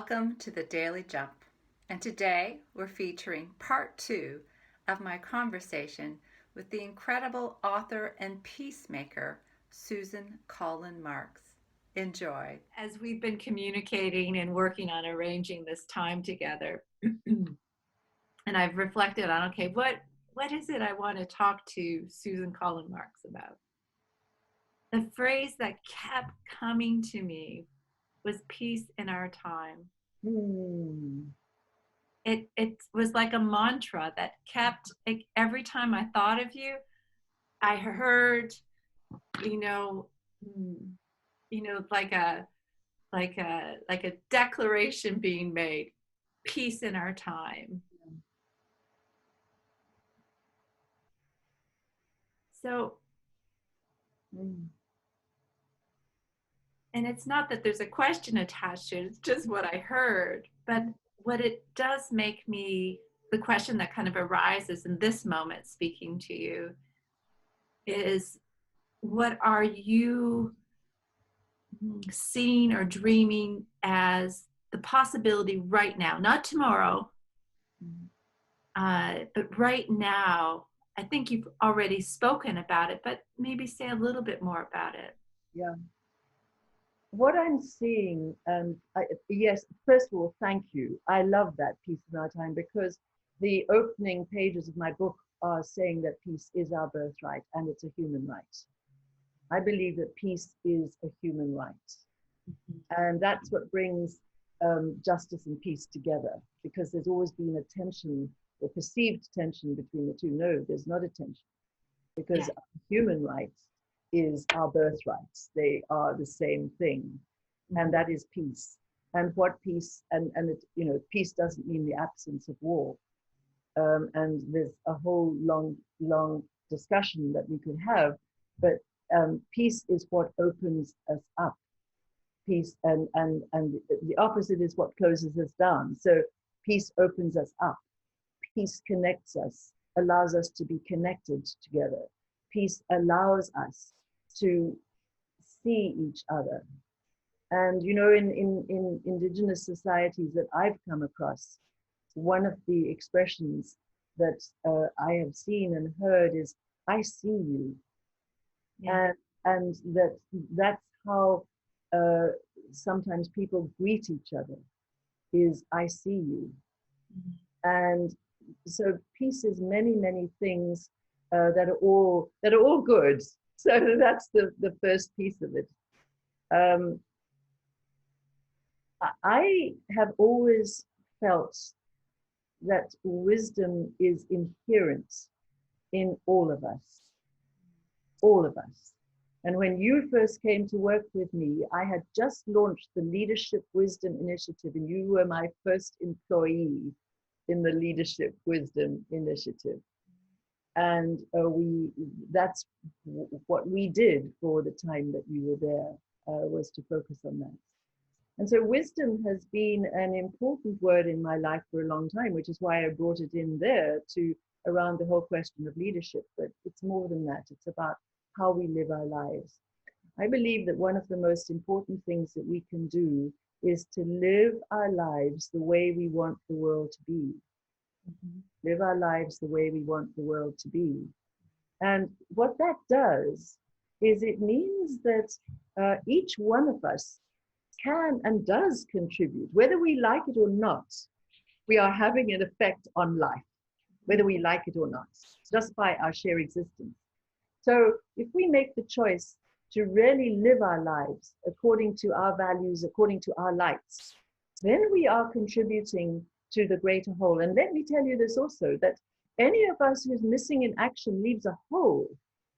Welcome to the Daily Jump. And today we're featuring part two of my conversation with the incredible author and peacemaker, Susan Collin Marks. Enjoy. As we've been communicating and working on arranging this time together, and I've reflected on, okay, what is it I want to talk to Susan Collin Marks about? The phrase that kept coming to me was peace in our time. It was like a mantra that kept, like, every time I thought of you, I heard, you know, like a declaration being made, peace in our time. So, and it's not that there's a question attached to it, it's just what I heard. But what it does make me, the question that kind of arises in this moment speaking to you is, what are you seeing or dreaming as the possibility right now, not tomorrow, but right now? I think you've already spoken about it, but maybe say a little bit more about it. Yeah. What I'm seeing, yes, first of all, thank you. I love that peace in our time, because the opening pages of my book are saying that peace is our birthright and it's a human right. I believe that peace is a human right. And that's what brings justice and peace together, because there's always been a tension, or perceived tension between the two. No, there's not a tension, because human rights is our birthrights. They are the same thing, and that is peace. And what peace, and it, peace doesn't mean the absence of war. And there's a whole long discussion that we could have, but peace is what opens us up. Peace and the opposite is what closes us down. So peace opens us up. Peace connects us, allows us to be connected together. Peace allows us to see each other. And in indigenous societies that I've come across, one of the expressions that I have seen and heard is, I see you. Yeah. And that's how sometimes people greet each other, is I see you. And so peace is many things that are all good. So that's the first piece of it. I have always felt that wisdom is inherent in all of us. And when you first came to work with me, I had just launched the Leadership Wisdom Initiative, and you were my first employee in the Leadership Wisdom Initiative. And that's what we did for the time that you were there, was to focus on that. And so wisdom has been an important word in my life for a long time, which is why I brought it in there to around the whole question of leadership. But it's more than that. It's about how we live our lives. I believe that one of the most important things that we can do is to live our lives the way we want the world to be. Live our lives the way we want the world to be. And what that does is it means that each one of us can and does contribute, whether we like it or not. We are having an effect on life, whether we like it or not, just by our sheer existence. So if we make the choice to really live our lives according to our values, according to our lights, then we are contributing to the greater whole. And let me tell you this also, that any of us who's missing in action leaves a hole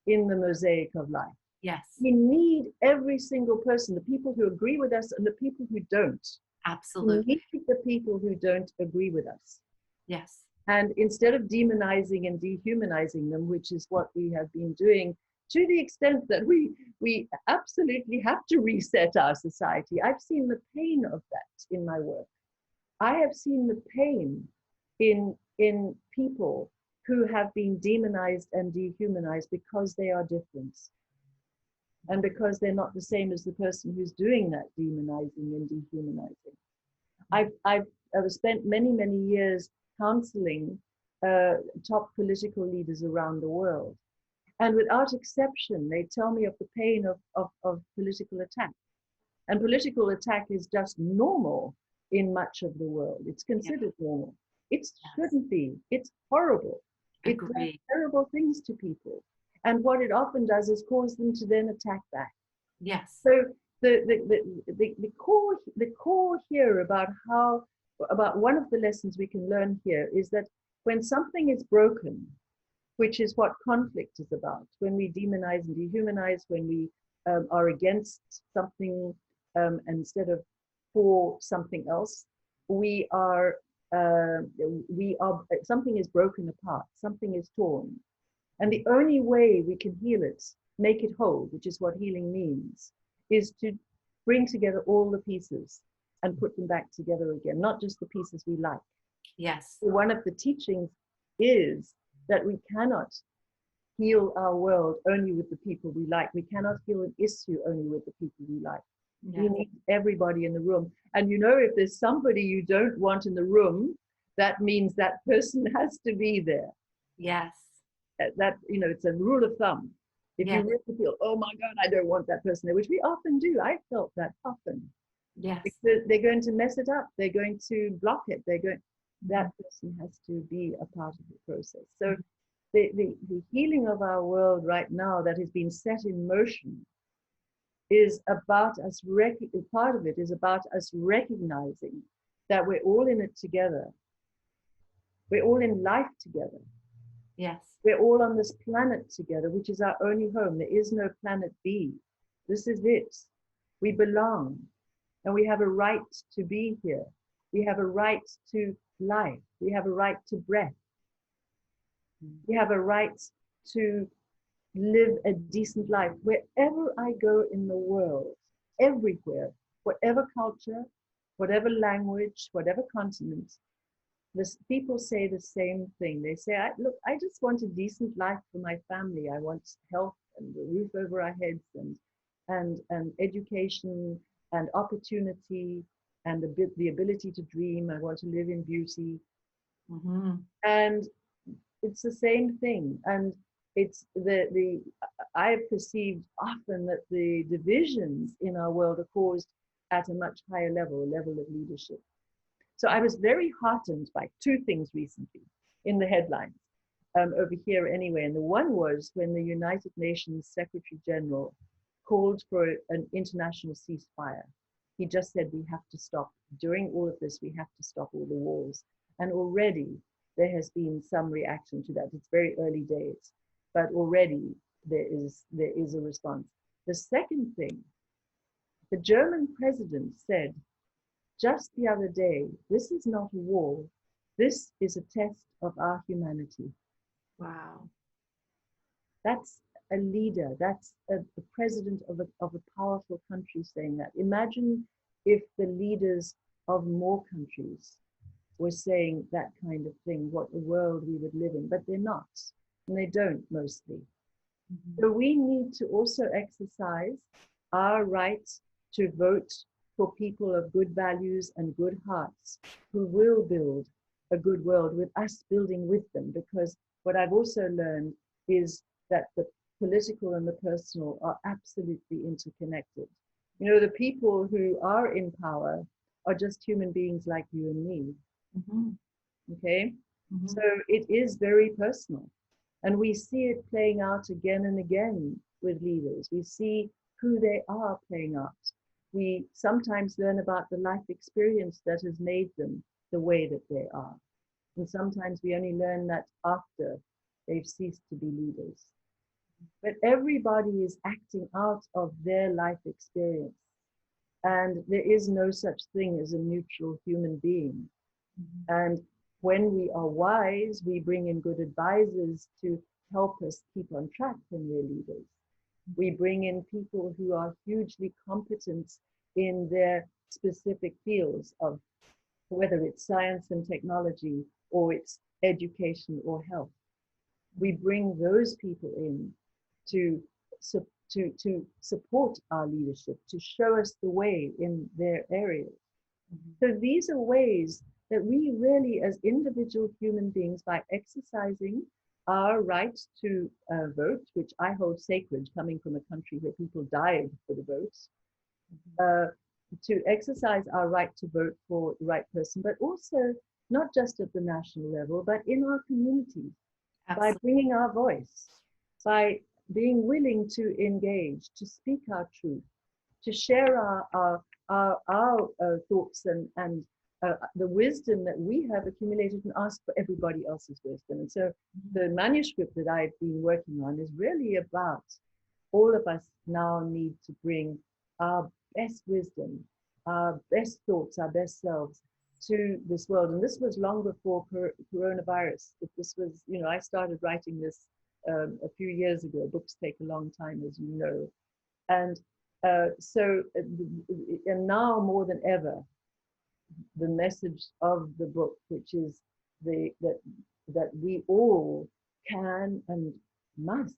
in the mosaic of life. Yes. We need every single person, the people who agree with us and the people who don't. Absolutely. We need the people who don't agree with us. Yes. And instead of demonizing and dehumanizing them, which is what we have been doing to the extent that we absolutely have to reset our society. I've seen the pain of that in my work. I have seen the pain in people who have been demonized and dehumanized because they are different. And because they're not the same as the person who's doing that demonizing and dehumanizing. I've spent many years counseling top political leaders around the world. And without exception, they tell me of the pain of political attack. And political attack is just normal in much of the world. It's considered normal. It shouldn't be. It's horrible. It does terrible things to people. And what it often does is cause them to then attack back. Yes. So the core here about one of the lessons we can learn here is that when something is broken, which is what conflict is about, when we demonize and dehumanize, when we are against something instead of for something else, we are something is broken apart, something is torn, and the only way we can heal it, make it whole, which is what healing means, is to bring together all the pieces and put them back together again, not just the pieces we like. Yes. One of the teachings is that we cannot heal our world only with the people we like. We cannot heal an issue only with the people we like. Yeah. We need everybody in the room. And if there's somebody you don't want in the room, that means that person has to be there. Yes. That, it's a rule of thumb. If you really feel, oh my God, I don't want that person there, which we often do. I felt that often. Yes. Because they're going to mess it up. They're going to block it. That person has to be a part of the process. So the healing of our world right now that has been set in motion is about us, part of it is about us recognizing that we're all in it together. We're all in life together. Yes. We're all on this planet together, which is our only home. There is no planet B. This is it. We belong, and we have a right to be here. We have a right to life. We have a right to breath. We have a right to live a decent life. Wherever I go in the world, everywhere, whatever culture, whatever language, whatever continent, people say the same thing. They say, I just want a decent life for my family. I want health and a roof over our heads and education and opportunity and the ability to dream. I want to live in beauty. Mm-hmm. And it's the same thing. And it's I've perceived often that the divisions in our world are caused at a much higher level, a level of leadership. So I was very heartened by two things recently in the headlines over here anyway. And the one was when the United Nations Secretary General called for an international ceasefire. He just said, we have to stop. During all of this, we have to stop all the wars. And already there has been some reaction to that. It's very early days, but already there is a response. The second thing, the German president said just the other day, this is not a war. This is a test of our humanity. Wow. That's a leader. That's the president of a powerful country saying that. Imagine if the leaders of more countries were saying that kind of thing, what a world we would live in, but they're not, and they don't mostly. Mm-hmm. So we need to also exercise our right to vote for people of good values and good hearts who will build a good world with us building with them, because what I've also learned is that the political and the personal are absolutely interconnected. The people who are in power are just human beings like you and me. Mm-hmm. Okay? Mm-hmm. So it is very personal. And we see it playing out again and again with leaders. We see who they are playing out. We sometimes learn about the life experience that has made them the way that they are. And sometimes we only learn that after they've ceased to be leaders. But everybody is acting out of their life experience. And there is no such thing as a neutral human being. Mm-hmm. And when we are wise, we bring in good advisors to help us keep on track when we're leaders. We bring in people who are hugely competent in their specific fields of whether it's science and technology or it's education or health. We bring those people in to support our leadership, to show us the way in their areas. So these are ways that we really, as individual human beings, by exercising our right to vote, which I hold sacred, coming from a country where people died for the vote, uh, to exercise our right to vote for the right person, but also not just at the national level, but in our communities, by Absolutely. bringing our voice, by being willing to engage, to speak our truth, to share our thoughts and the wisdom that we have accumulated, and ask for everybody else's wisdom. And so the manuscript that I've been working on is really about all of us now need to bring our best wisdom, our best thoughts, our best selves to this world. And this was long before coronavirus. This was, I started writing this a few years ago. Books take a long time, as you know. And and now more than ever, the message of the book, which is that we all can and must.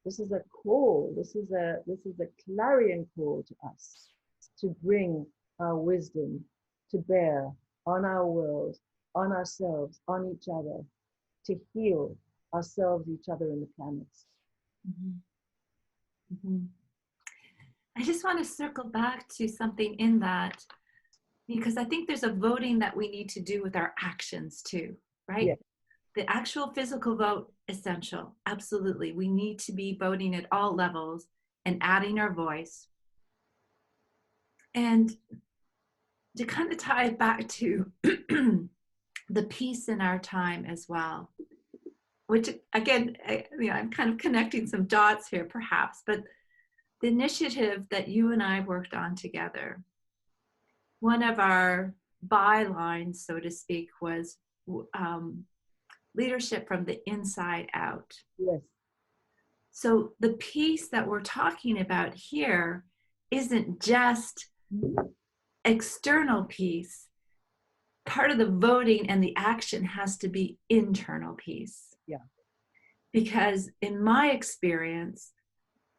This is a call. This is a clarion call to us to bring our wisdom to bear on our world, on ourselves, on each other, to heal ourselves, each other, and the planet. Mm-hmm. Mm-hmm. I just want to circle back to something in that, because I think there's a voting that we need to do with our actions too, right? Yeah. The actual physical vote, essential. Absolutely. We need to be voting at all levels and adding our voice. And to kind of tie it back to the peace in our time as well, which again, I'm kind of connecting some dots here perhaps, but the initiative that you and I worked on together, one of our bylines, so to speak, was leadership from the inside out. Yes. So the peace that we're talking about here isn't just external peace. Part of the voting and the action has to be internal peace. Yeah. Because in my experience,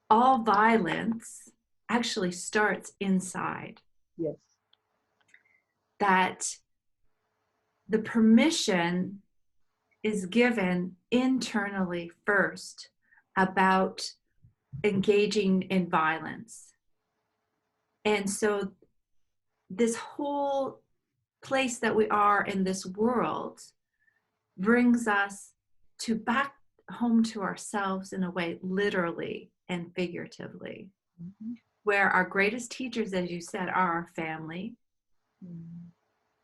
all violence actually starts inside. Yes. That the permission is given internally first about engaging in violence. And so this whole place that we are in this world brings us to back home to ourselves in a way, literally and figuratively, where our greatest teachers, as you said, are our family.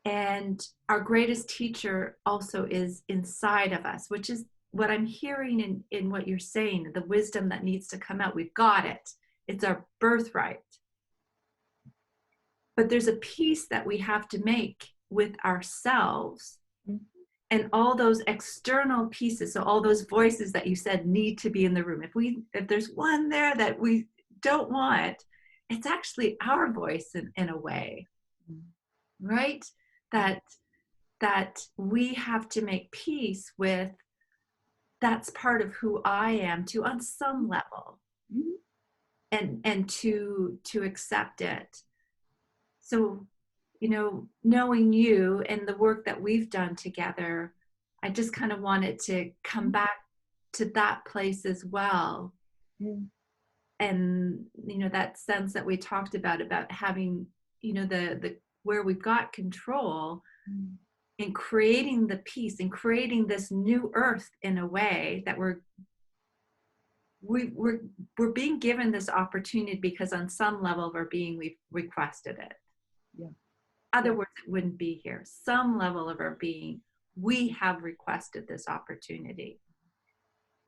And our greatest teacher also is inside of us, which is what I'm hearing in what you're saying, the wisdom that needs to come out. We've got it. It's our birthright. But there's a peace that we have to make with ourselves and all those external pieces. So all those voices that you said need to be in the room. If there's one there that we don't want, it's actually our voice in a way, right? That we have to make peace with. That's part of who I am too, on some level, and to accept it. So, knowing you and the work that we've done together, I just kind of wanted to come back to that place as well. And that sense that we talked about having the where we've got control in creating the peace and creating this new earth in a way that we're being given this opportunity because on some level of our being we've requested it. Yeah. Other words, it wouldn't be here. Some level of our being, we have requested this opportunity.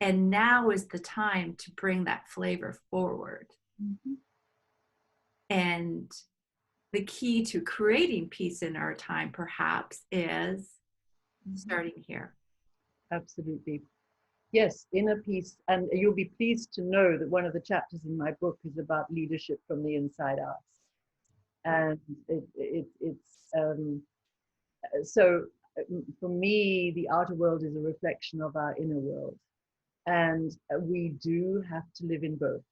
And now is the time to bring that flavor forward. And the key to creating peace in our time, perhaps, is starting here. Absolutely. Yes, inner peace. And you'll be pleased to know that one of the chapters in my book is about leadership from the inside out. And so for me, the outer world is a reflection of our inner world. And we do have to live in both.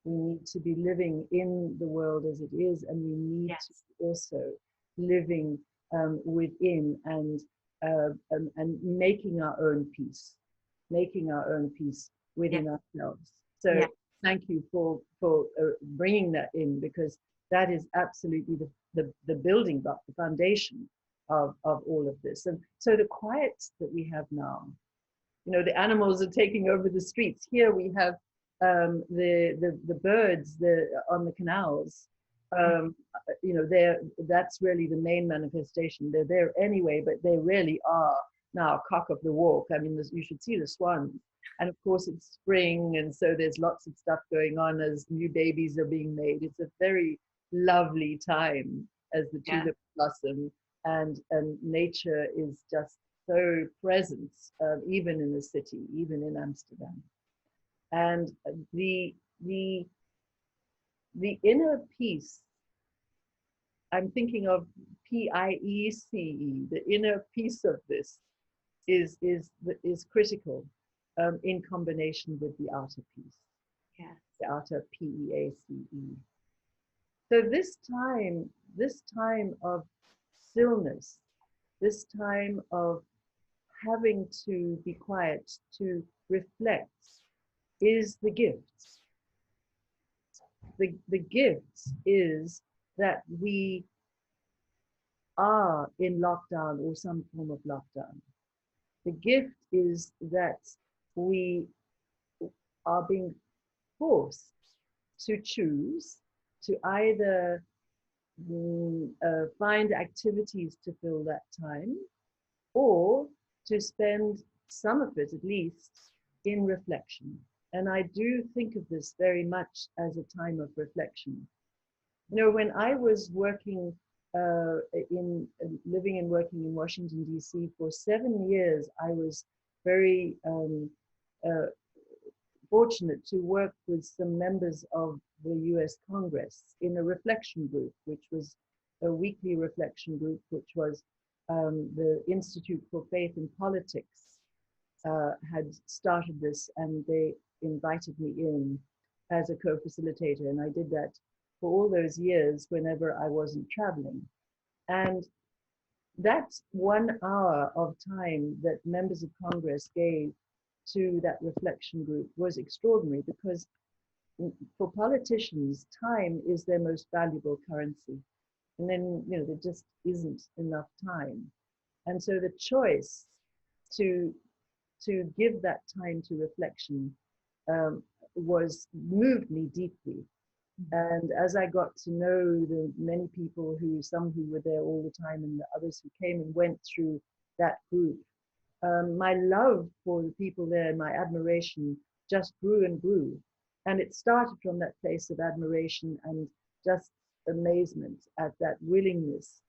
We need to be living in the world as it is, and we need to also living within and making our own peace, making our own peace Yeah. within ourselves. So Yeah. thank you for bringing that in, because that is absolutely the building block, the foundation of all of this. And so the quiet that we have now, you know, the animals are taking over the streets. Here we have the birds on the canals. Um, you know, that's really the main manifestation. They're there anyway, but they really are now cock of the walk. I mean, you should see the swans. And of course, it's spring, and so there's lots of stuff going on as new babies are being made. It's a very lovely time as the Yeah. tulips blossom, and nature is just so present, even in the city, even in Amsterdam. And the the inner peace, I'm thinking of PIECE, the inner peace of this is critical, in combination with the outer peace, Yeah. the outer PEACE. So this time of stillness, this time of having to be quiet, to reflect, is the gift. The gift is that we are in lockdown or some form of lockdown. The gift is that we are being forced to choose to either find activities to fill that time, or to spend some of it at least in reflection. And I do think of this very much as a time of reflection. You know, when I was working in living and working in Washington, D.C. for 7 years, I was very uh, fortunate to work with some members of the US Congress in a reflection group, which was a weekly reflection group, which was the Institute for Faith and Politics had started this, and they invited me in as a co-facilitator. And I did that for all those years whenever I wasn't traveling. And that 1 hour of time that members of Congress gave to that reflection group was extraordinary, because for politicians, time is their most valuable currency. And then, you know, there just isn't enough time. And so the choice to give that time to reflection was moved me deeply. And as I got to know the many people some who were there all the time, and the others who came and went through that group, my love for the people there, my admiration just grew and grew. And it started from that place of admiration and just amazement at that willingness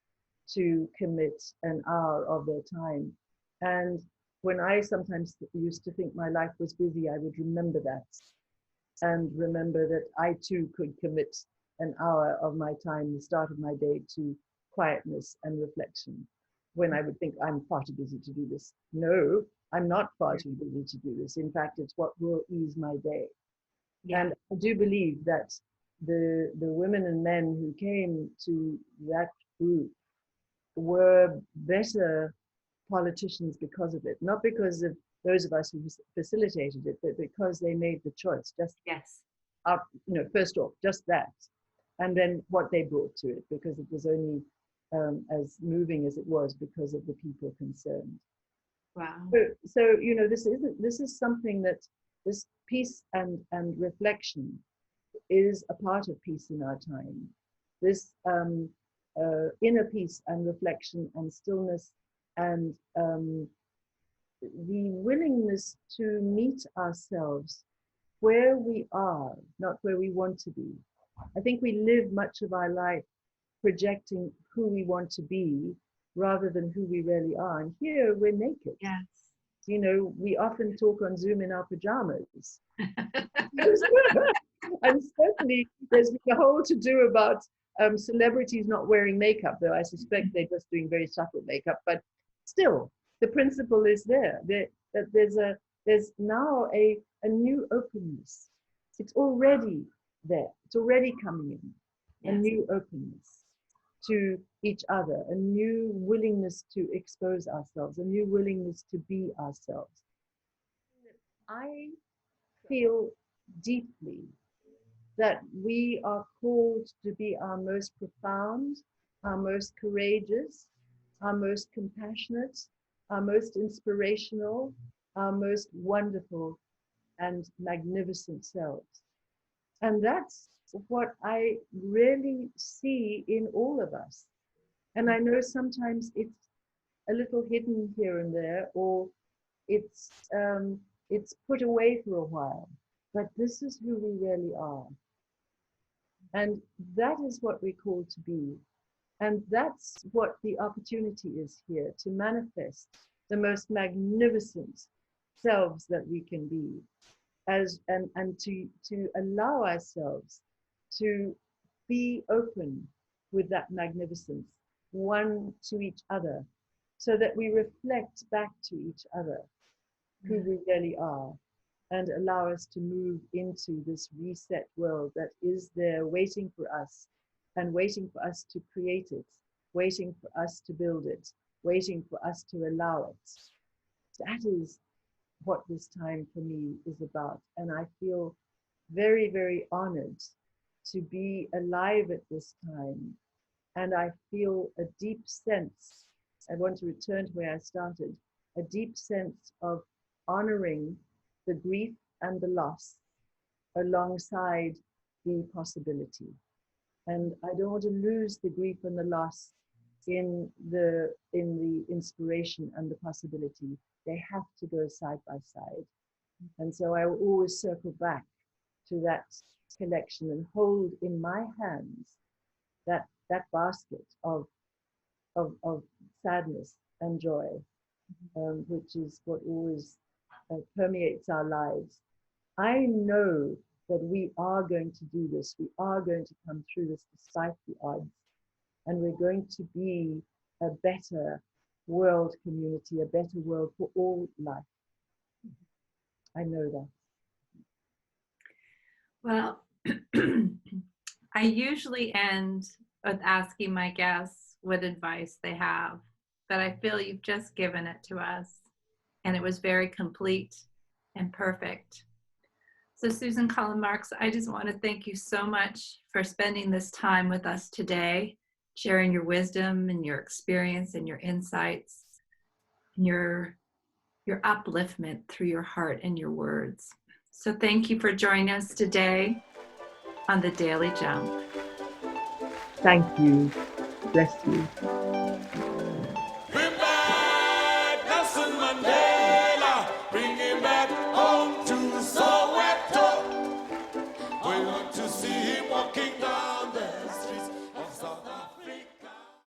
to commit an hour of their time. And when I sometimes used to think my life was busy, I would remember that, and remember that I too could commit an hour of my time, the start of my day, to quietness and reflection, when I would think I'm far too busy to do this. No, I'm not far too busy to do this. In fact, it's what will ease my day. Yeah. And I do believe that the women and men who came to that group were better politicians because of it, not because of those of us who facilitated it, but because they made the choice. Just Yes. up, you know, first off, just that, and then what they brought to it, because it was only as moving as it was because of the people concerned. Wow. So you know, this is something that this peace and reflection is a part of peace in our time. This inner peace and reflection and stillness, and the willingness to meet ourselves where we are, not where we want to be. I think we live much of our life projecting who we want to be rather than who we really are. And here we're naked. Yes. You know, we often talk on Zoom in our pajamas. And certainly there's been a whole to do about celebrities not wearing makeup, though I suspect they're just doing very subtle makeup. But still, the principle is there. That there's now a new openness. It's already there. It's already coming in. A Yes. new openness to each other, a new willingness to expose ourselves, a new willingness to be ourselves. I feel deeply that we are called to be our most profound, our most courageous, our most compassionate, our most inspirational, our most wonderful and magnificent selves. And that's what I really see in all of us. And I know sometimes it's a little hidden here and there, or it's it's put away for a while. But this is who we really are. And that is what we're called to be. And that's what the opportunity is here, to manifest the most magnificent selves that we can be, and to allow ourselves to be open with that magnificence, one to each other, so that we reflect back to each other who we really are, and allow us to move into this reset world that is there waiting for us, and waiting for us to create it, waiting for us to build it, waiting for us to allow it. That is what this time for me is about. And I feel very, very honored to be alive at this time. And I feel a deep sense, I want to return to where I started, a deep sense of honoring the grief and the loss alongside the possibility. And I don't want to lose the grief and the loss in the inspiration and the possibility. They have to go side by side. And so I will always circle back to that collection and hold in my hands that basket of sadness and joy, which is what always permeates our lives. I know that we are going to do this. We are going to come through this despite the odds. And we're going to be a better world community, a better world for all life. I know that. Well, I usually end with asking my guests what advice they have, but I feel you've just given it to us, and it was very complete and perfect. So Susan Collin Marks, I just want to thank you so much for spending this time with us today, sharing your wisdom and your experience and your insights, and your upliftment through your heart and your words. So thank you for joining us today on The Daily Jump. Thank you. Bless you.